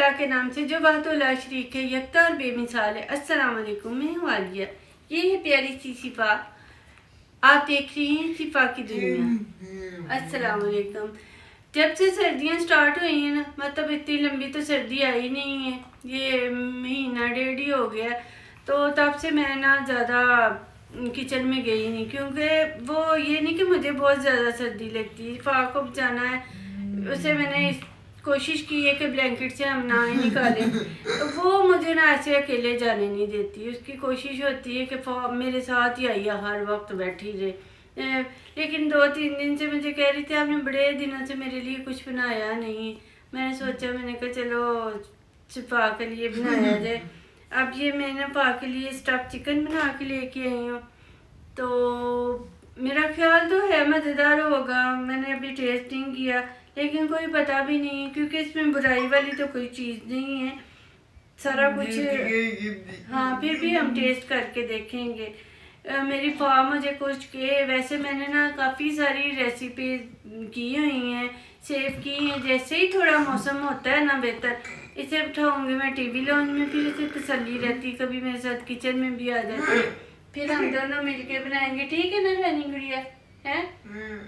अल्लाह के नाम से जो वाहतुल्ला शरीक है, यकता और बेमिसाल है। अस्सलाम वालेकुम, मैं हूँ आलिया। ये है प्यारी सी सिफा, आप देख रही हैं सिफा की दुनिया। अस्सलाम वालेकुम। जब से सर्दियाँ स्टार्ट हुई हैं ना, मतलब इतनी लंबी तो सर्दी आई नहीं है, ये महीना डेढ़ ही हो गया, तो तब से मैं ना ज़्यादा किचन में गई नहीं, क्योंकि वो ये नहीं कि मुझे बहुत ज़्यादा सर्दी लगती, सिफा को बचाना है, उसे मैंने कोशिश की है कि ब्लैंकेट से हम ना ही निकालें, तो वो मुझे ना ऐसे अकेले जाने नहीं देती। उसकी कोशिश होती है कि मेरे साथ ही आइए, हर वक्त बैठी रहे। लेकिन 2-3 दिन से मुझे कह रही थी आपने बड़े दिनों से मेरे लिए कुछ बनाया नहीं। मैंने सोचा, मैंने कहा चलो सिफा के लिए बनाया जाए। अब ये मैंने पा के लिए स्टफ चिकन बना के लेके आई हूँ, तो मेरा ख्याल तो है मज़ेदार होगा। मैंने अभी टेस्ट नहीं किया, लेकिन कोई पता भी नहीं, क्योंकि इसमें बुराई वाली तो कोई चीज़ नहीं है, सारा कुछ। हाँ, फिर भी हम टेस्ट करके देखेंगे। मेरी फॉर्म मुझे कुछ के, वैसे मैंने ना काफ़ी सारी रेसिपी की हुई हैं, सेव की हैं। जैसे ही थोड़ा मौसम होता है ना बेहतर, इसे उठाऊँगी मैं टीवी लॉन्च में, फिर इसे तसल्ली रहती, कभी मेरे साथ किचन में भी आ जाती है, फिर हम दोनों मिलके बनाएंगे। ठीक है ना रानी गुड़िया है?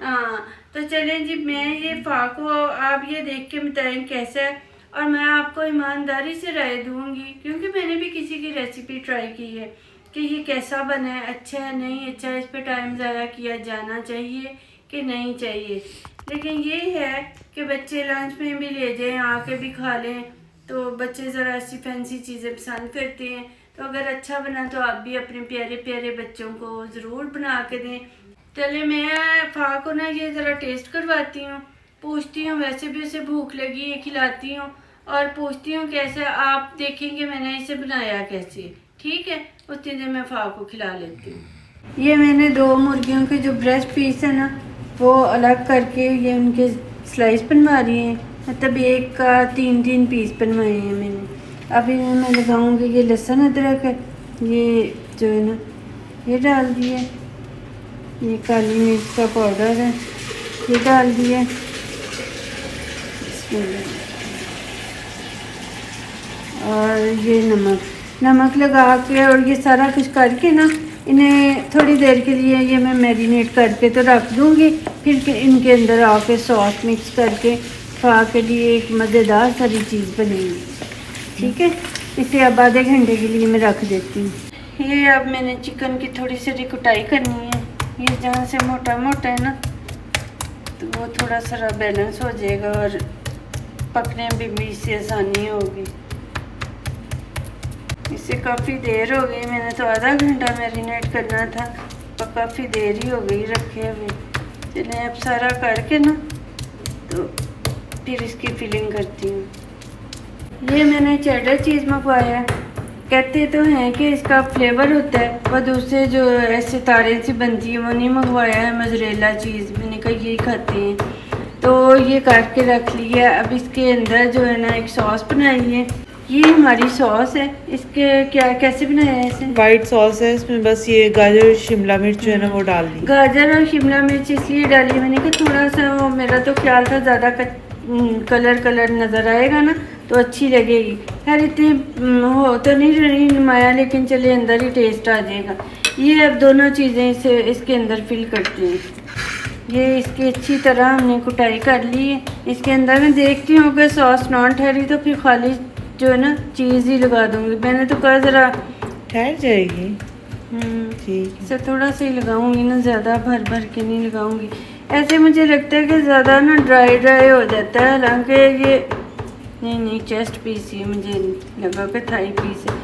हाँ, तो चलें जी, मैं ये फाको आप ये देख के बताएं कैसा है, और मैं आपको ईमानदारी से राय दूंगी, क्योंकि मैंने भी किसी की रेसिपी ट्राई की है कि ये कैसा बना है, अच्छा है नहीं अच्छा है, इस पर टाइम ज़ाया किया जाना चाहिए कि नहीं चाहिए। लेकिन ये है कि बच्चे लंच में भी ले जाएं, आके भी खा लें, तो बच्चे ज़रा ऐसी फैंसी चीज़ें पसंद करते हैं। तो अगर अच्छा बना तो आप भी अपने प्यारे प्यारे बच्चों को ज़रूर बना के दें। चले मैं फा को ना ये ज़रा टेस्ट करवाती हूँ, पूछती हूँ, वैसे भी उसे भूख लगी है, खिलाती हूँ और पूछती हूँ कैसे। आप देखेंगे मैंने इसे बनाया कैसे, ठीक है? उतनी देर मैं फा को खिला लेती हूँ। ये मैंने 2 मुर्गियों के जो ब्रेस्ट पीस है ना, वो अलग करके ये उनके स्लाइस बनवा रही हैं, मतलब एक का 3-3 पीस बनवाए हैं मैंने। अभी मैं लगाऊँगी ये लहसुन अदरक है, ये जो है ना ये डाल दिए, ये काली मिर्च का पाउडर है ये डाल दिया, और ये नमक लगा के और ये सारा कुछ करके ना, इन्हें थोड़ी देर के लिए ये मैं मैरिनेट करके तो रख दूँगी। फिर इनके अंदर आके सॉस मिक्स करके खा के लिए एक मज़ेदार सारी चीज़ बनेगी। ठीक है, इसे अब आधे घंटे के लिए मैं रख देती हूँ। ये अब मैंने चिकन की थोड़ी सी कुटाई करनी है, ये जहाँ से मोटा मोटा है ना, तो वो थोड़ा सा बैलेंस हो जाएगा और पकने में भी इससे आसानी होगी। इसे काफ़ी देर हो गई, मैंने तो आधा घंटा मैरिनेट करना था, तो काफ़ी देर ही हो गई रखे हुए। चलें अब सारा करके ना, तो फिर इसकी फिलिंग करती हूँ। ये मैंने चेडर चीज़ मंगवाया, कहते तो हैं कि इसका फ्लेवर होता है, वो दूसरे जो ऐसे तारे से बनती है वो नहीं मंगवाया है, मोज़रेला चीज़ मैंने कहा यही खाते हैं, तो ये काट के रख लिया। अब इसके अंदर जो है ना एक सॉस बनाई है, ये हमारी सॉस है। इसके क्या कैसे बनाया है इसे? वाइट सॉस है, इसमें बस ये गाजर और शिमला मिर्च जो है ना वो डाल दी। गाजर और शिमला मिर्च इसलिए डाली मैंने कि थोड़ा सा वो, मेरा तो ख्याल था ज़्यादा कलर नज़र आएगा ना तो अच्छी लगेगी। खैर इतनी हो तो नहीं नुमाया, लेकिन चलिए अंदर ही टेस्ट आ जाएगा। ये अब दोनों चीज़ें इसे इसके अंदर फिल करती हैं। ये इसकी अच्छी तरह हमने कुटाई कर ली है। इसके अंदर मैं देखती हूँ कि सॉस नॉन ठहरी तो फिर खाली जो है ना चीज़ ही लगा दूँगी। मैंने तो कहा ज़रा ठहर जाएगी, ठीक इसे थोड़ा सा ही लगाऊंगी ना, ज़्यादा भर भर के नहीं लगाऊंगी। ऐसे मुझे लगता है कि ज़्यादा ना ड्राई हो जाता है, हालांकि ये नहीं चेस्ट पीस ही मुझे लगा कि थाई पीस है।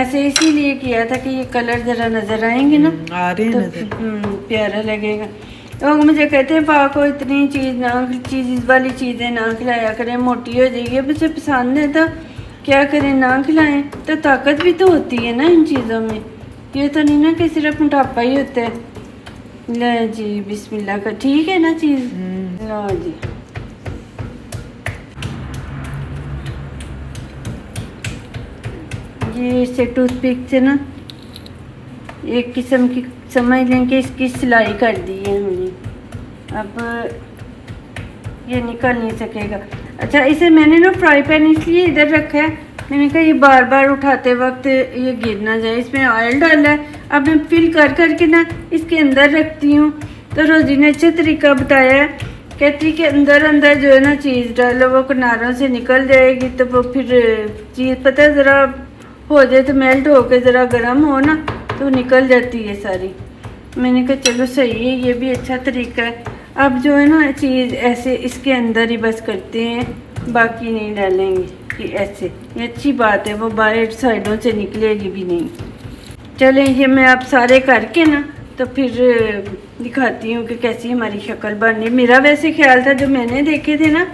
ऐसे इसीलिए किया था कि ये कलर ज़रा नज़र आएंगे ना, आ रहे तो नज़र प्यारा लगेगा। तो मुझे कहते हैं पा को इतनी चीज़ वाली चीज़ें ना खिलाया करें, मोटी हो जाएगी। अब उसे पसंद है तो क्या करें, ना खिलाएं, तो ताकत भी तो होती है ना इन चीज़ों में। ये तो नहीं ना कि सिर्फ मोटापा ही होता है। लो जी बिस्मिल्लाह का, ठीक है ना चीज़। लो जी, ये इसे टूथपिक से ना एक किस्म की समझ लें कि इसकी सिलाई कर दी है हमने। अब ये निकल नहीं सकेगा। अच्छा, इसे मैंने ना फ्राई पैन इसलिए इधर रखा है, मैंने कहा ये बार बार उठाते वक्त ये गिर ना जाए। इसमें ऑयल डाला है, अब मैं फिल कर करके ना इसके अंदर रखती हूँ। तो रोजी ने अच्छा तरीका बताया है, कहती कि अंदर अंदर जो है ना चीज़ डालो, वो किनारों से निकल जाएगी, तो वो फिर चीज़ पता है ज़रा हो जाए तो मेल्ट होके ज़रा गर्म हो ना तो निकल जाती है सारी। मैंने कहा चलो सही है, ये भी अच्छा तरीका है। अब जो है ना चीज़ ऐसे इसके अंदर ही बस करते हैं, बाकी नहीं डालेंगे कि ऐसे, ये अच्छी बात है, वो बाहर साइडों से निकलेगी भी नहीं। चलें, ये मैं आप सारे करके ना तो फिर दिखाती हूँ कि कैसी हमारी शक्ल बनी। मेरा वैसे ख्याल था, जो मैंने देखे थे ना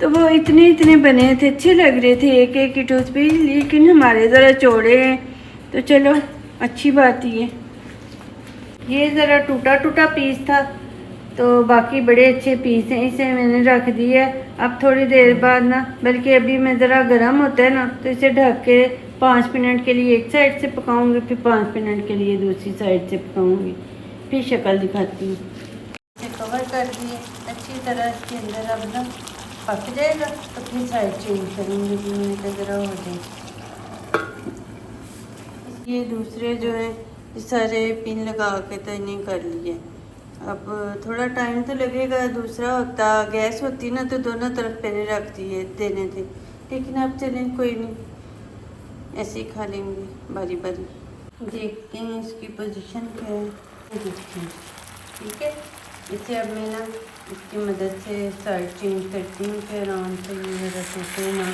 तो वो इतने इतने बने थे, अच्छे लग रहे थे एक एक की टूथपिक, लेकिन हमारे ज़रा चौड़े हैं तो चलो अच्छी बात ही है। ये ज़रा टूटा टूटा पीस था, तो बाकी बड़े अच्छे पीस हैं, इसे मैंने रख दिया। अब थोड़ी देर बाद ना, बल्कि अभी मैं ज़रा गर्म होता है ना तो इसे ढक के 5 मिनट के लिए एक साइड से पकाऊंगी, फिर 5 मिनट के लिए दूसरी साइड से पकाऊंगी, फिर शक्ल दिखाती हूँ। इसे कवर कर दिए अच्छी तरह, इसके अंदर अब ना पक जाएगा तो फिर साइड चेंज करूँगी, मैंने कहा ज़रा हो जाए। ये दूसरे जो है सारे पिन लगा के तो इन्हें कर लिए। अब थोड़ा टाइम तो लगेगा, दूसरा होता गैस होती ना तो दोनों तरफ मैंने रख दिए देने थे, लेकिन अब चलें कोई नहीं, ऐसे ही खा लेंगे बारी बारी। देखते हैं इसकी पोजीशन क्या है, देखते हैं। ठीक है, इसे अब मैं ना इसकी मदद से साइड चेंज करती हूँ कि आराम से ये मेरा टूटे ना।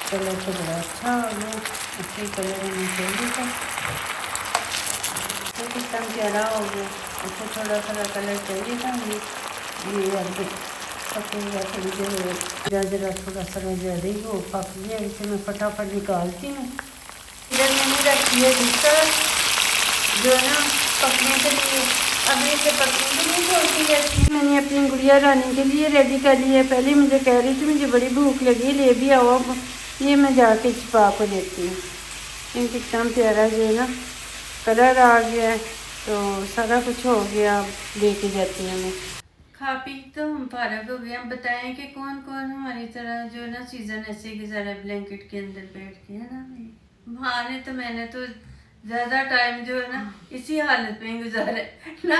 कलर तो बड़ा अच्छा हो गया, अच्छे कलर होना चाहिए था, तो कितना प्यारा हो गया। अच्छा थोड़ा सा कलर चाहिए था मुझे, ये अब पकेगा थोड़ी देर, जरा थोड़ा सा ज़्यादा ही हो पक गया, इसे मैं फटाफट निकालती हूँ। इधर मैंने रखी है दूसरा जो है ना पकने के लिए, अभी इसे पकने के लिए छोड़ती रहती है। मैंने अपनी गुड़िया रानी के लिए रेडी कर लिया है, पहले मुझे कह रही थी मुझे बड़ी भूख लगी, ले भी आओ, ये मैं जाके छिपा को देती हूँ। क्योंकि कितना प्यारा जो है ना कलर आ गया है, तो सारा कुछ हो गया, अब लेके जाती हूँ मैं। खा पी तो हम फारग हो गए। हम बताएं कि कौन कौन हमारी तरह जो है ना सीज़न ऐसे गुजारा ब्लैंकेट के अंदर बैठ के, है ना। माने तो मैंने तो ज़्यादा टाइम जो है ना इसी हालत में गुजारा ना,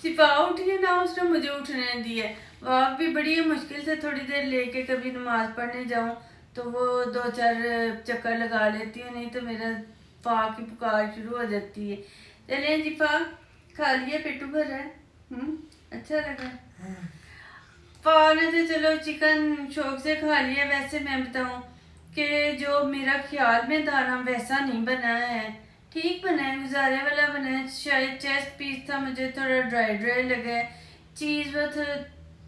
सिपा उठी है ना उसने मुझे उठने दिया। वॉक भी बड़ी मुश्किल से थोड़ी देर लेके कभी नमाज पढ़ने जाऊँ तो वो 2-4 चक्कर लगा लेती हूँ, नहीं तो मेरा पा की पुकार शुरू हो जाती है। चलिए जी पा खा लिया, पेटू भर है, अच्छा लगा। पा ने तो चलो चिकन शौक से खा लिया। वैसे मैं बताऊं कि जो मेरा ख्याल में था ना वैसा नहीं बना है, ठीक बना है, गुजारे वाला बना है। शायद चेस्ट पीस था, मुझे थोड़ा ड्राई ड्राई लगा है। चीज़ वो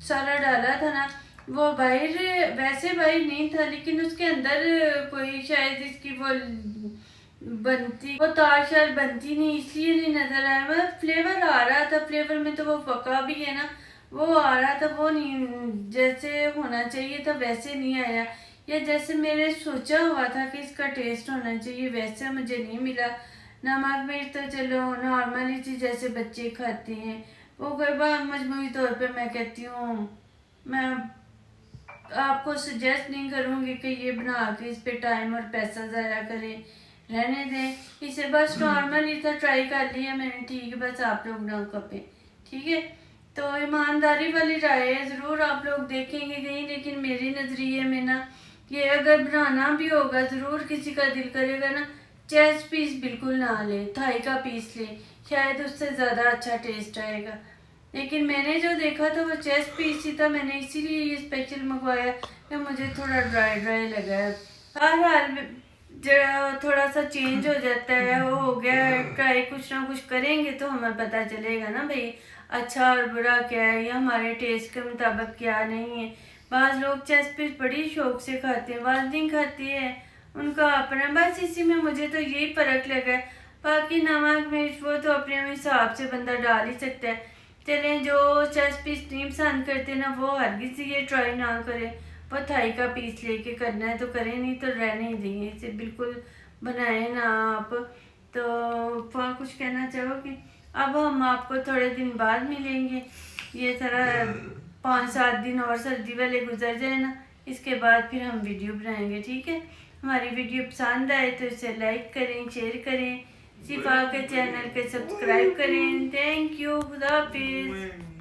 सारा डाला था ना, वो बाहर वैसे बाहर नहीं था, लेकिन उसके अंदर कोई शायद इसकी वो बनती, वो तार शायद बनती नहीं, इसलिए नहीं नजर आया। मतलब फ्लेवर आ रहा था, फ्लेवर में तो वो पका भी है ना, वो आ रहा था, वो नहीं जैसे होना चाहिए था वैसे नहीं आया, या जैसे मैंने सोचा हुआ था कि इसका टेस्ट होना चाहिए वैसे मुझे नहीं मिला। नमक मिर्च तो चलो नॉर्मली चीज जैसे बच्चे खाते हैं, वो कई बार मजबूरी तौर पे मैं कहती हूँ, मैं आपको सजेस्ट नहीं करूँगी कि ये बना के इस पे टाइम और पैसा ज़ाया करें, रहने दें इसे। बस नॉर्मल ही था, ट्राई कर लिया मैंने, ठीक है, बस आप लोग ना कपें, ठीक है। तो ईमानदारी वाली राय है, ज़रूर आप लोग देखेंगे नहीं, लेकिन मेरे नज़रिए में ना ये अगर बनाना भी होगा, ज़रूर किसी का दिल करेगा ना चेस्ट पीस बिल्कुल ना ले, थाई का पीस ले, शायद उससे ज़्यादा अच्छा टेस्ट आएगा। लेकिन मैंने जो देखा था वो चेस्ट पीस ही था, मैंने इसीलिए ये स्पेशल मंगवाया कि मुझे थोड़ा ड्राई ड्राई लगा है। हर हाल जो थोड़ा सा चेंज हो जाता है, वो हो गया ट्राई, कुछ ना कुछ करेंगे तो हमें पता चलेगा ना भाई अच्छा और बुरा क्या है, या हमारे टेस्ट के मुताबिक क्या नहीं है। बाज़ लोग चेस्ट पीस बड़ी शौक से खाते हैं, बाज़ नहीं खाती है, उनका अपना। बस इसी में मुझे तो यही फ़र्क लगा है, बाकी नमक मिर्च वो तो अपने हिसाब से बंदा डाल ही सकता है। चलें, जो चेस्ट पीस नहीं पसंद करते ना वो हरगिज़ ये ट्राई ना करें, वो थाई का पीस लेके करना है तो करें, नहीं तो रहने ही देंगे, इसे बिल्कुल बनाए ना आप। तो कुछ कहना चाहोगे? अब हम आपको थोड़े दिन बाद मिलेंगे, ये सारा 5-7 दिन और सर्दी वाले गुजर जाए ना, इसके बाद फिर हम वीडियो बनाएंगे, ठीक है। हमारी वीडियो पसंद आए तो इसे लाइक करें, शेयर करें, सिफा के चैनल के सब्सक्राइब करें। थैंक यू, खुदा हाफिज़।